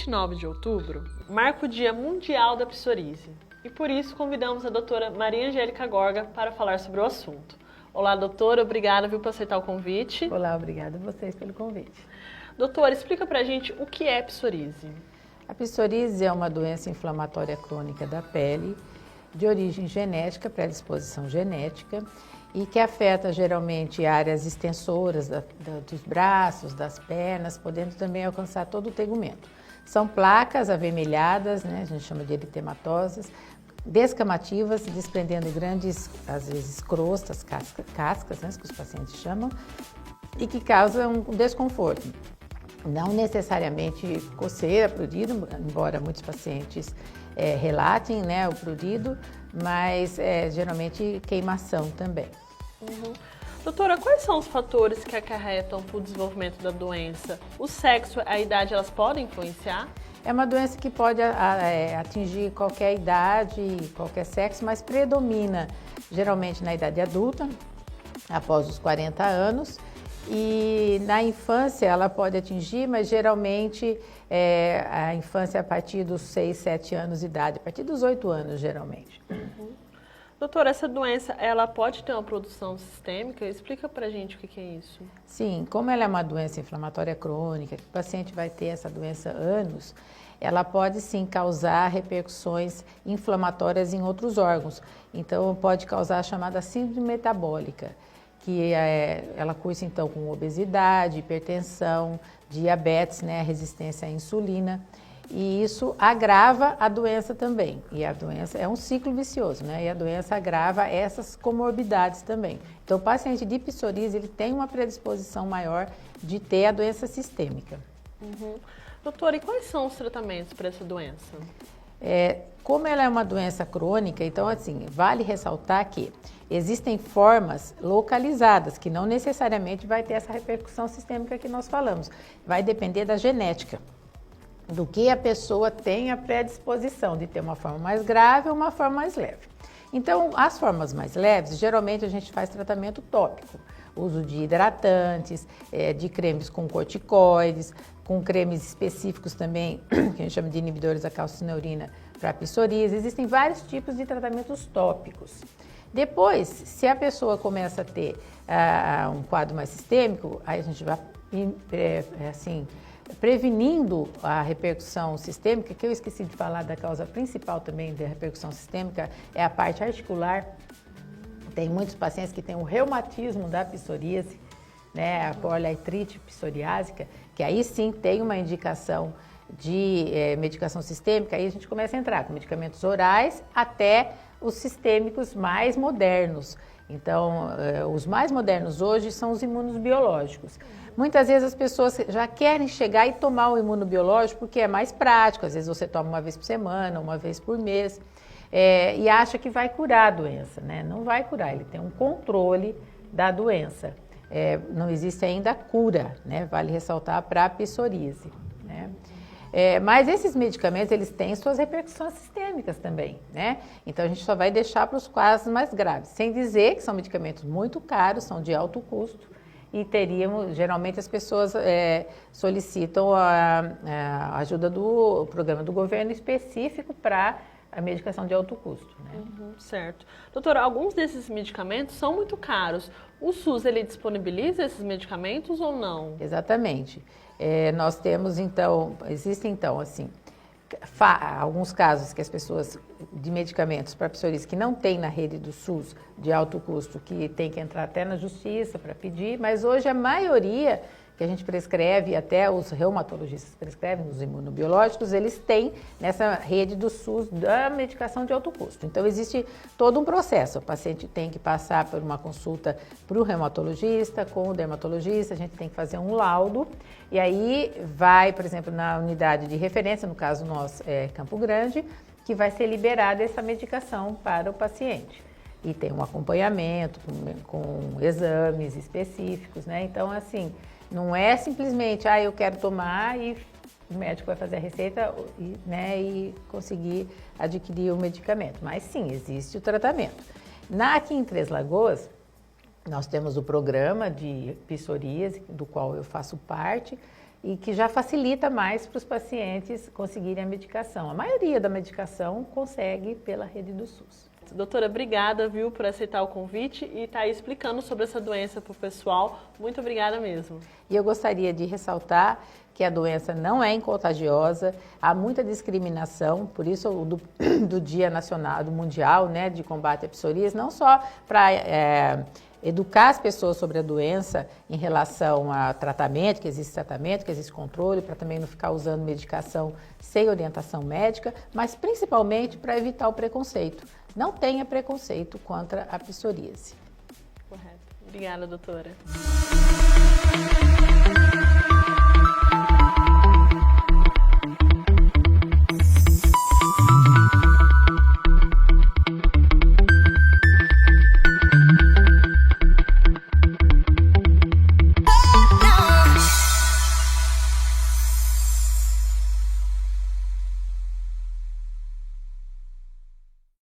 29 de outubro marca o Dia Mundial da Psoríase e por isso convidamos a doutora Maria Angélica Gorga para falar sobre o assunto. Olá, doutora, obrigada por aceitar o convite. Olá, obrigada a vocês pelo convite. Doutora, explica pra gente o que é psoríase. A psoríase é uma doença inflamatória crônica da pele, de origem genética, predisposição genética, e que afeta geralmente áreas extensoras dos braços, das pernas, podendo também alcançar todo o tegumento. São placas avermelhadas, né, a gente chama de eritematosas, descamativas, desprendendo grandes, às vezes, crostas, cascas, né, que os pacientes chamam, e que causam um desconforto. Não necessariamente coceira, prurido, embora muitos pacientes relatem, né, o prurido, mas geralmente queimação também. Uhum. Doutora, quais são os fatores que acarretam para o desenvolvimento da doença? O sexo, a idade, elas podem influenciar? É uma doença que pode atingir qualquer idade, qualquer sexo, mas predomina geralmente na idade adulta, após os 40 anos. E na infância ela pode atingir, mas geralmente a infância a partir dos 6, 7 anos de idade, a partir dos 8 anos geralmente. Uhum. Doutora, essa doença, ela pode ter uma produção sistêmica? Explica pra gente o que é isso. Sim, como ela é uma doença inflamatória crônica, que o paciente vai ter essa doença há anos, ela pode sim causar repercussões inflamatórias em outros órgãos. Então pode causar a chamada síndrome metabólica, que ela cursa então com obesidade, hipertensão, diabetes, né, resistência à insulina. E isso agrava a doença também. E a doença é um ciclo vicioso, né? E a doença agrava essas comorbidades também. Então, o paciente de psoríase, ele tem uma predisposição maior de ter a doença sistêmica. Uhum. Doutora, e quais são os tratamentos para essa doença? Como ela é uma doença crônica, então, assim, vale ressaltar que existem formas localizadas, que não necessariamente vai ter essa repercussão sistêmica que nós falamos. Vai depender da genética, do que a pessoa tem a predisposição de ter uma forma mais grave ou uma forma mais leve. Então, as formas mais leves, geralmente a gente faz tratamento tópico, uso de hidratantes, de cremes com corticoides, com cremes específicos também, que a gente chama de inibidores da calcineurina para psoríase. Existem vários tipos de tratamentos tópicos. Depois, se a pessoa começa a ter um quadro mais sistêmico, aí a gente vai, prevenindo a repercussão sistêmica, que eu esqueci de falar da causa principal também da repercussão sistêmica, é a parte articular. Tem muitos pacientes que têm o reumatismo da psoríase, né, a poliartrite psoriásica, que aí sim tem uma indicação de medicação sistêmica, aí a gente começa a entrar com medicamentos orais até os sistêmicos mais modernos. Então, os mais modernos hoje são os imunobiológicos. Muitas vezes as pessoas já querem chegar e tomar o imunobiológico porque é mais prático, às vezes você toma uma vez por semana, uma vez por mês, e acha que vai curar a doença, né? Não vai curar, ele tem um controle da doença. Não existe ainda cura, né? Vale ressaltar para a psoríase, né? Mas esses medicamentos, eles têm suas repercussões sistêmicas também, né? Então a gente só vai deixar para os casos mais graves, sem dizer que são medicamentos muito caros, são de alto custo, e geralmente as pessoas solicitam a ajuda do programa do governo específico para a medicação de alto custo, né? Uhum, certo. Doutora, alguns desses medicamentos são muito caros. O SUS, ele disponibiliza esses medicamentos ou não? Exatamente. Nós temos, então, existem, então, assim, alguns casos que as pessoas de medicamentos para psoríase que não tem na rede do SUS de alto custo, que tem que entrar até na justiça para pedir, mas hoje a maioria que a gente prescreve, até os reumatologistas prescrevem, os imunobiológicos, eles têm nessa rede do SUS da medicação de alto custo. Então existe todo um processo, o paciente tem que passar por uma consulta para o reumatologista, com o dermatologista, a gente tem que fazer um laudo, e aí vai, por exemplo, na unidade de referência, no caso nosso é Campo Grande, que vai ser liberada essa medicação para o paciente. E tem um acompanhamento com exames específicos, né? Então, assim, não é simplesmente, eu quero tomar e o médico vai fazer a receita e conseguir adquirir o medicamento. Mas sim, existe o tratamento. Aqui em Três Lagoas, nós temos o programa de psoríase, do qual eu faço parte, e que já facilita mais para os pacientes conseguirem a medicação. A maioria da medicação consegue pela rede do SUS. Doutora, obrigada, viu, por aceitar o convite e estar aí explicando sobre essa doença para o pessoal. Muito obrigada mesmo. E eu gostaria de ressaltar que a doença não é incontagiosa, há muita discriminação, por isso do Dia Nacional, do Mundial, né, de combate à psoríase, não só para educar as pessoas sobre a doença em relação a tratamento, que existe controle, para também não ficar usando medicação sem orientação médica, mas principalmente para evitar o preconceito. Não tenha preconceito contra a psoríase. Correto. Obrigada, doutora.